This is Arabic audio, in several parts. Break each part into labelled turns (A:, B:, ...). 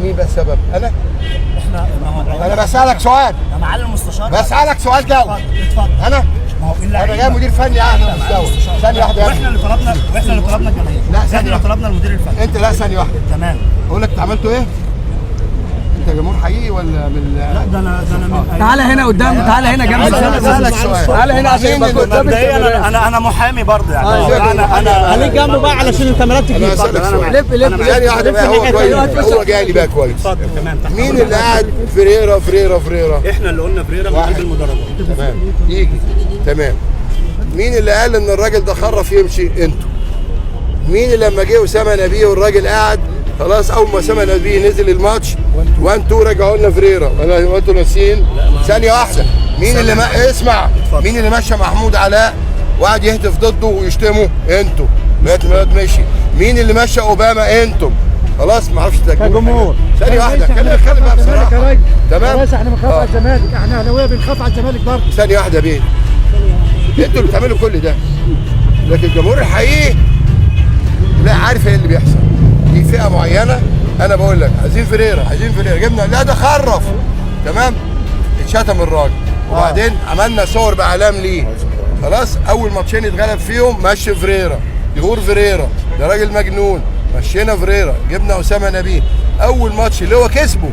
A: مين بس السبب؟ انا؟
B: احنا
A: انا بسالك سؤال
B: يا معالي المستشار،
A: بسالك سؤال جاوب.
B: اتفضل.
A: انا؟
B: ما هو
A: انا جاي مدير فني اعلى مستوى. ثانيه واحده.
B: واحنا اللي طلبنا الجماهير.
A: لا
B: احنا
A: ثانيه
B: اللي طلبنا المدير الفني.
A: انت لا ثانيه واحده.
B: تمام.
A: اقول لك عملتوا ايه؟ انت جمهور حقيقي ولا من؟
B: لا ده انا من
C: تعالى هنا قدام، تعالى هنا جنب.
A: اسالك سؤال.
C: تعالى هنا عشان يبقى قدام.
B: مبدئيا انا محامي برضه يعني.
A: انا
C: خليك جنبه بقى علشان الكاميرات تجيب.
A: انا اسالك سؤال.
C: لف
A: ثانيه واحده بقى. هو كويس، هو جاي لي بقى كويس.
B: اتفضل. تمام.
A: مين اللي قاعد فريرة؟
B: احنا اللي قلنا فريرة مدرب المدربات.
A: تمام يجي. تمام. مين اللي قال ان الراجل ده خرف يمشي؟ انتوا. مين اللي لما جه اسامه نبيه والراجل قاعد خلاص، اول ما اسامه نبيه نزل الماتش وانتوا رجعوا لنا فريرة ولا انتوا ناسيين؟ ثانيه واحده. مين اللي اسمع، مين اللي مشى محمود علاء وقعد يهتف ضده ويشتمه؟ انتوا. لغايه ما الواد مشي. مين اللي مشى اوباما؟ انتم. خلاص ما اعرفش
C: كجمهور.
A: ثانيه واحده. نتكلم بقى بصراحه. تمام.
C: احنا بنخاف على الزمالك، احنا اهلاويه بنخاف على الزمالك برضه.
A: ثانيه واحده يا بيه. انتوا اللي بتعملوا كل ده، لكن الجمهور الحقيقي لا عارف ايه اللي بيحصل. دي فئه معينه. انا بقول لك عايزين فريرة جبنا، لا ده خرف. تمام. اتشتم الراجل وبعدين عملنا صور باعلام ليه. خلاص اول ماتشين اتغلب فيهم مشي فريرة، يغور فريرة، ده راجل مجنون. مشينا فريرة، جبنا اسامه نبيه اول ماتش اللي هو كسبه.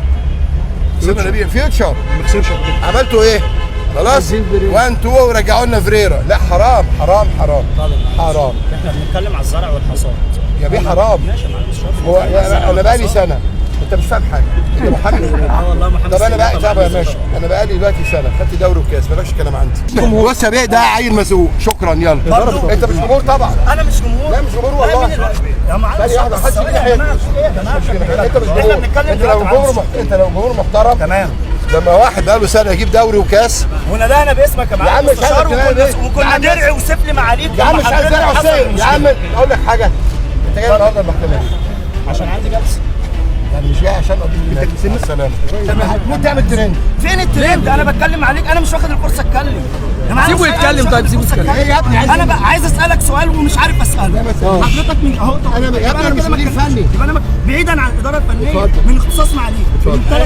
A: اسامه نبيه فيوتشر
B: ما خسرش.
A: عملتوا ايه؟ خلاص 1 2 ورجعوا لنا فريرة. لا حرام.
B: احنا بنتكلم على الزرع والحصاد
A: يا بيه حرام.
B: ماشي يا معلم المستشار.
A: هو انا بقالي سنه. انت مش فاهم حاجه. انت محامي.
B: والله محمد.
A: طب انا بقى طب ماشي. انا بقالي دلوقتي سنه خدت دوري وكاس، مالكش كلام عندي. بص يا بيه ده عيل مسؤول. شكرا يلا. انت مش جمهور طبعا.
B: انا مش جمهور.
A: لا مش جمهور والله.
B: يا معلم
A: ثانيه واحده. محدش يجي ناحيتك. انت مش جمهور. انت لو جمهور محترم.
B: تمام.
A: لما واحد بقاله سنه يجيب دوري وكاس
B: وندانا باسمك يا معلم
A: عم. مش
B: المستشار،
A: عايز
B: وكنا درع وسفل معاليك.
A: يا عم مش عايز درع وسيف يا عم. اقول لك حاجه، انت جاي النهارده المحكمه
B: عشان عندي جلسه.
A: يعني مش جاي عشان قضيه السلام. هتموت تعمل ترند.
B: فين الترند؟ انا بتكلم عليك، انا مش واخد الفرصه اتكلم.
C: سيبه يتكلم. طيب سيبه يتكلم.
A: ايه يا ابني؟
B: انا بقى عايز اسالك سؤال ومش عارف اساله. حضرتك من اهو
A: يا ابني انا مش مدير فني.
B: يبقى انا بعيدا عن الاداره الفنيه من اختصاص معاليك.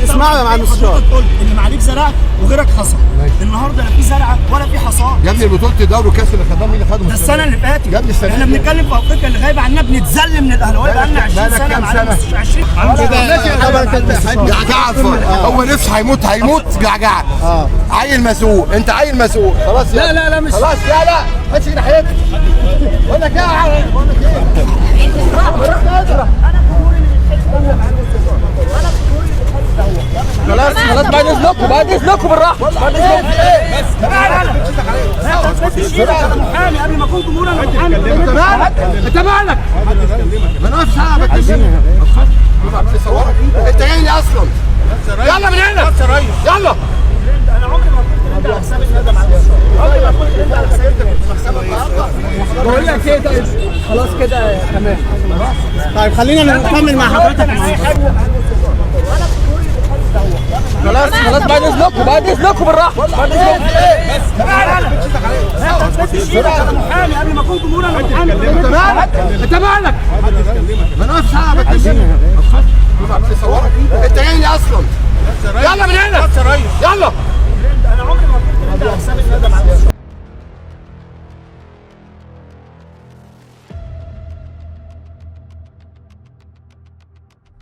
C: اسمعوا يا معالي المستشار.
B: حضرتك قلت ان معاليك زرع وغيرك حصاد. النهارده لا في زرعه ولا في حصاد.
A: يا ابني بطوله الدوري والكاس اللي خدناهم مين اللي خدهم؟
B: ده السنه اللي فاتت.
A: يا ابني السنه
B: احنا بنتكلم في افريقيا اللي غايبه عننا، بنتذل من الاهلاويه بقى لنا 20 سنه يا معلم. 20
A: جعجعه الفرق. هو نفسه هيموت جعجعه. عيل مسؤول. انت عيل مسؤول. خلاص
C: لا مش
A: خلاص. لا ما تيجي ناحيتك. بقول لك ايه بقول لك ايه.
C: خلاص بعد اذنكم بالراحه. بعد اذنكم.
B: انا محامي قبل ما اكون جمهور. انا محامي.
A: انت مالك؟ ما انا واقف ساعه بكلمك. انت جاي لي اصلا. يلا من هنا. يلا.
B: انا عمري ما كنت ادي على حساب الندى مع المستشار. انا ما كنت ادي على حساب الندى مع المستشار.
A: انت جاي لي اصلا. يلا. يلا. يلا. يلا. يلا. يلا. يلا. يلا. يلا.
C: بقول لك ايه؟ طيب خلاص كده تمام.
B: طيب خلينا نكمل مع حضرتك.
C: خلاص بعد اذنكم بالراحه. بعد اذنكم.
B: انا محامي قبل ما اكون جمهور. انا محامي.
A: انت مالك؟ ما انا واقف ساعه بكلمك. انت جاي لي اصلا. يلا من هنا. يلا.